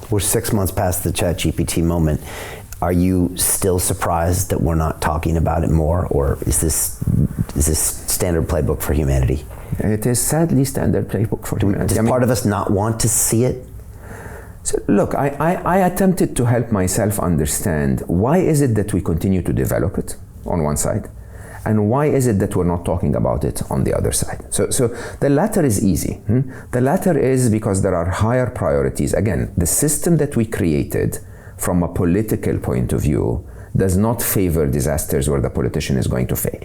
We're 6 months past the ChatGPT moment. Are you still surprised that we're not talking about it more, or is this standard playbook for humanity? It is sadly standard playbook for humanity. Does part of us not want to see it? So look, I attempted to help myself understand why is it that we continue to develop it on one side, and why is it that we're not talking about it on the other side? So the latter is easy. The latter is because there are higher priorities. Again, the system that we created from a political point of view does not favor disasters where the politician is going to fail.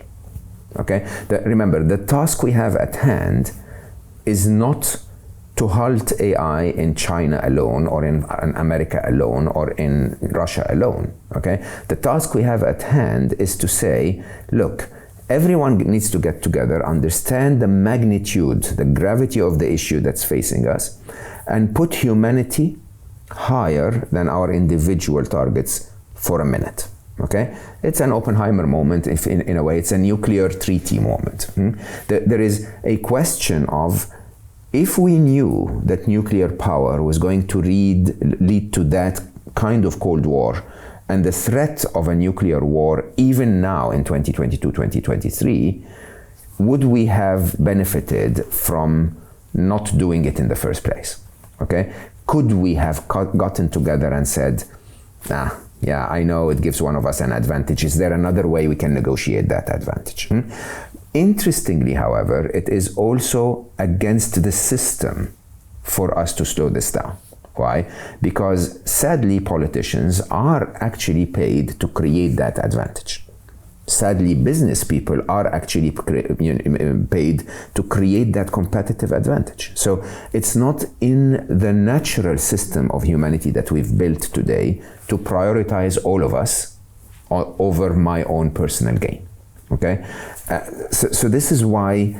Okay? Remember, the task we have at hand is not to halt AI in China alone, or in America alone, or in Russia alone. Okay? The task we have at hand is to say, look, everyone needs to get together, understand the magnitude, the gravity of the issue that's facing us, and put humanity higher than our individual targets for a minute. Okay? It's an Oppenheimer moment, if in a way it's a nuclear treaty moment. There is a question of, if we knew that nuclear power was going to lead to that kind of Cold War, and the threat of a nuclear war even now in 2022, 2023, would we have benefited from not doing it in the first place? Okay? Could we have gotten together and said, yeah, I know it gives one of us an advantage. Is there another way we can negotiate that advantage? Interestingly, however, it is also against the system for us to slow this down. Why? Because sadly, politicians are actually paid to create that advantage. Sadly, business people are actually paid to create that competitive advantage. So it's not in the natural system of humanity that we've built today to prioritize all of us over my own personal gain. Okay? So this is why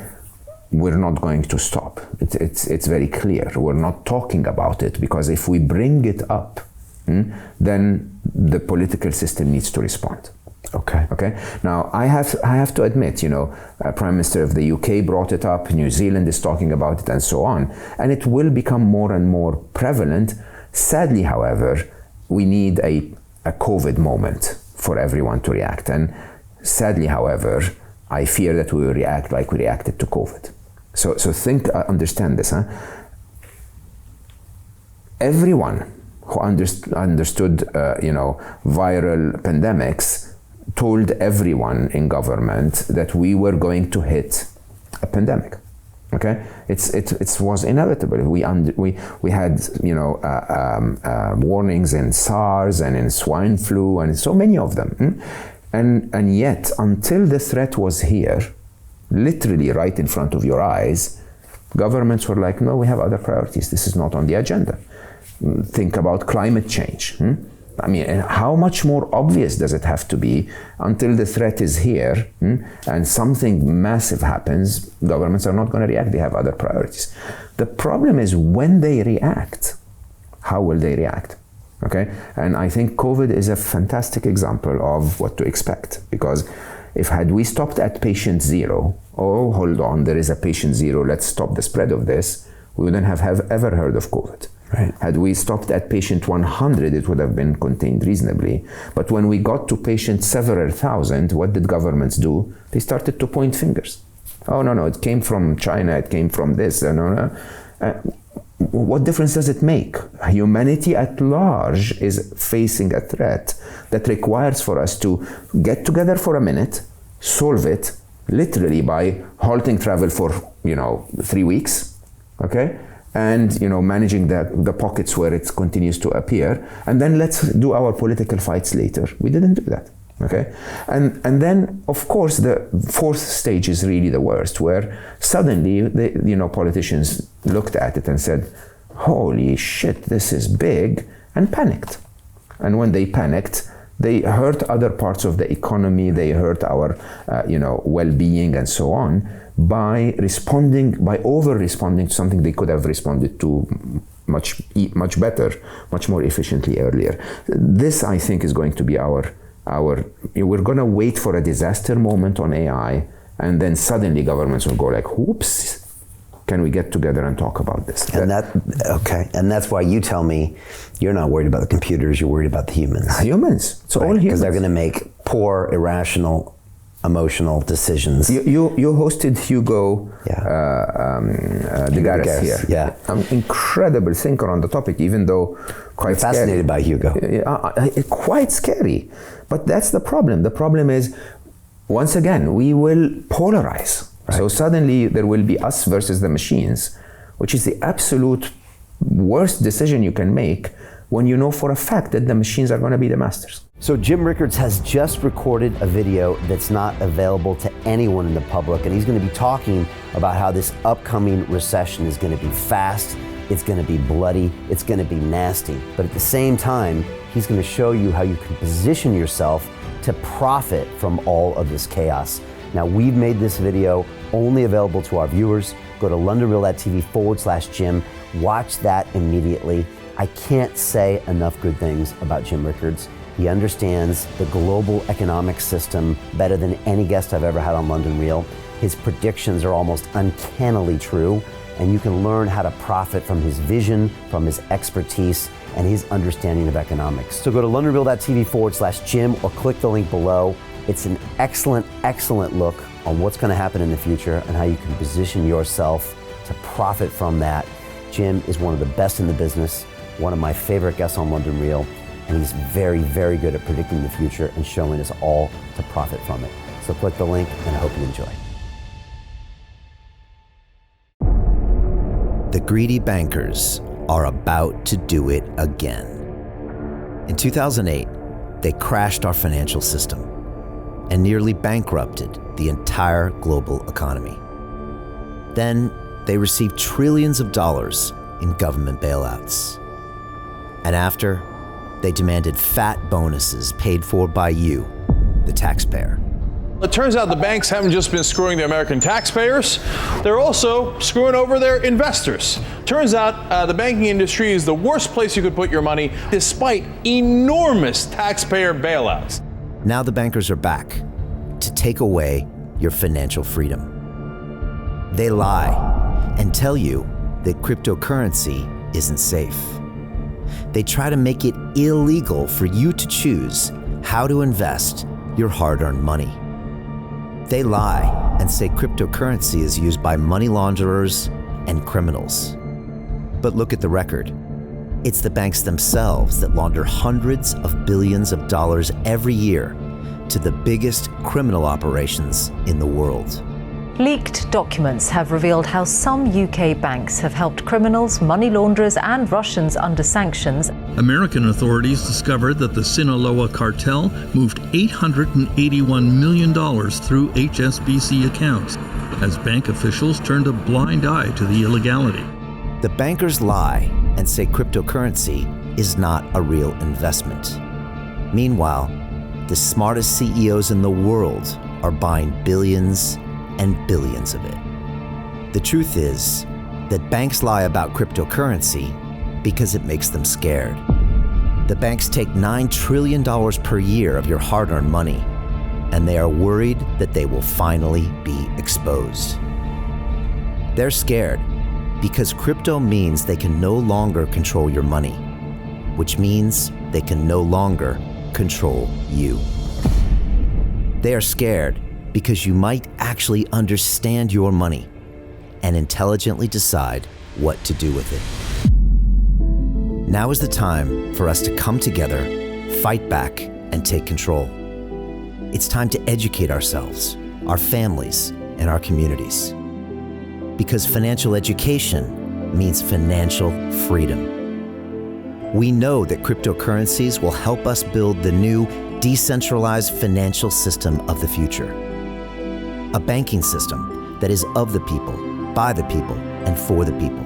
we're not going to stop. It's very clear. We're not talking about it, because if we bring it up, then the political system needs to respond. Okay. Now, I have to admit, Prime Minister of the UK brought it up, New Zealand is talking about it, and so on. And it will become more and more prevalent. Sadly, however, we need a COVID moment for everyone to react. And sadly, however, I fear that we will react like we reacted to COVID. So understand this. Everyone who understood, viral pandemics told everyone in government that we were going to hit a pandemic. Okay, it was inevitable. We had warnings in SARS and in swine flu and so many of them, and yet until the threat was here, literally right in front of your eyes, governments were like, no, we have other priorities. This is not on the agenda. Think about climate change. I mean, how much more obvious does it have to be until the threat is here and something massive happens? Governments are not going to react. They have other priorities. The problem is when they react, how will they react? Okay? And I think COVID is a fantastic example of what to expect, because had we stopped at patient 0, oh, hold on, there is a patient 0, let's stop the spread of this, we wouldn't have ever heard of COVID. Right. Had we stopped at patient 100, it would have been contained reasonably. But when we got to patient several thousand, what did governments do? They started to point fingers. Oh, no, it came from China, it came from this. What difference does it make? Humanity at large is facing a threat that requires for us to get together for a minute, solve it, literally by halting travel for, 3 weeks, okay? And managing the pockets where it continues to appear, and then let's do our political fights later. We didn't do that, okay? And then, of course, the fourth stage is really the worst, where suddenly, politicians looked at it and said, holy shit, this is big, and panicked. And when they panicked, they hurt other parts of the economy, they hurt our, well-being and so on, by over-responding to something they could have responded to much better, much more efficiently earlier. This, I think, is going to be we're going to wait for a disaster moment on AI, and then suddenly governments will go like, whoops, can we get together and talk about this? And that's why you tell me you're not worried about the computers, you're worried about the humans. Humans. It's all humans. Because they're going to make poor, irrational, emotional decisions. You hosted Hugo Degaris here. Yeah. I'm incredible thinker on the topic, even though quite fascinated by Hugo. Quite scary. But that's the problem. The problem is, once again, we will polarize. Right. So suddenly there will be us versus the machines, which is the absolute worst decision you can make when you know for a fact that the machines are going to be the masters. So Jim Rickards has just recorded a video that's not available to anyone in the public, and he's going to be talking about how this upcoming recession is going to be fast, it's going to be bloody, it's going to be nasty. But at the same time, he's going to show you how you can position yourself to profit from all of this chaos. Now, we've made this video only available to our viewers. Go to londonreal.tv/Jim. Watch that immediately. I can't say enough good things about Jim Rickards. He understands the global economic system better than any guest I've ever had on London Real. His predictions are almost uncannily true, and you can learn how to profit from his vision, from his expertise, and his understanding of economics. So go to londonreal.tv/Jim or click the link below. It's an excellent, excellent look on what's going to happen in the future and how you can position yourself to profit from that. Jim is one of the best in the business, one of my favorite guests on London Real, and he's very, very good at predicting the future and showing us all to profit from it. So click the link, and I hope you enjoy. The greedy bankers are about to do it again. In 2008, they crashed our financial system and nearly bankrupted the entire global economy. Then they received trillions of dollars in government bailouts. And after, they demanded fat bonuses paid for by you, the taxpayer. It turns out the banks haven't just been screwing the American taxpayers, they're also screwing over their investors. Turns out the banking industry is the worst place you could put your money, despite enormous taxpayer bailouts. Now the bankers are back to take away your financial freedom. They lie and tell you that cryptocurrency isn't safe. They try to make it illegal for you to choose how to invest your hard-earned money. They lie and say cryptocurrency is used by money launderers and criminals. But look at the record. It's the banks themselves that launder hundreds of billions of dollars every year to the biggest criminal operations in the world. Leaked documents have revealed how some UK banks have helped criminals, money launderers and Russians under sanctions. American authorities discovered that the Sinaloa cartel moved $881 million through HSBC accounts as bank officials turned a blind eye to the illegality. The bankers lie and say cryptocurrency is not a real investment. Meanwhile, the smartest CEOs in the world are buying billions and billions of it. The truth is that banks lie about cryptocurrency because it makes them scared. The banks take $9 trillion per year of your hard-earned money, and they are worried that they will finally be exposed. They're scared because crypto means they can no longer control your money, which means they can no longer control you. They are scared because you might actually understand your money and intelligently decide what to do with it. Now is the time for us to come together, fight back, and take control. It's time to educate ourselves, our families, and our communities. Because financial education means financial freedom. We know that cryptocurrencies will help us build the new decentralized financial system of the future. A banking system that is of the people, by the people, and for the people.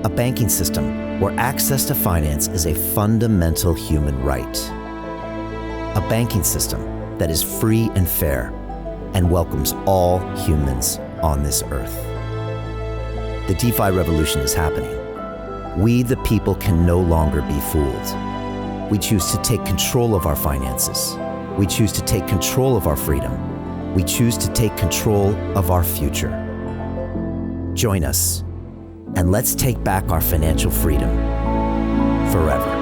A banking system where access to finance is a fundamental human right. A banking system that is free and fair and welcomes all humans on this earth. The DeFi revolution is happening. We, the people, can no longer be fooled. We choose to take control of our finances. We choose to take control of our freedom. We choose to take control of our future. Join us, and let's take back our financial freedom forever.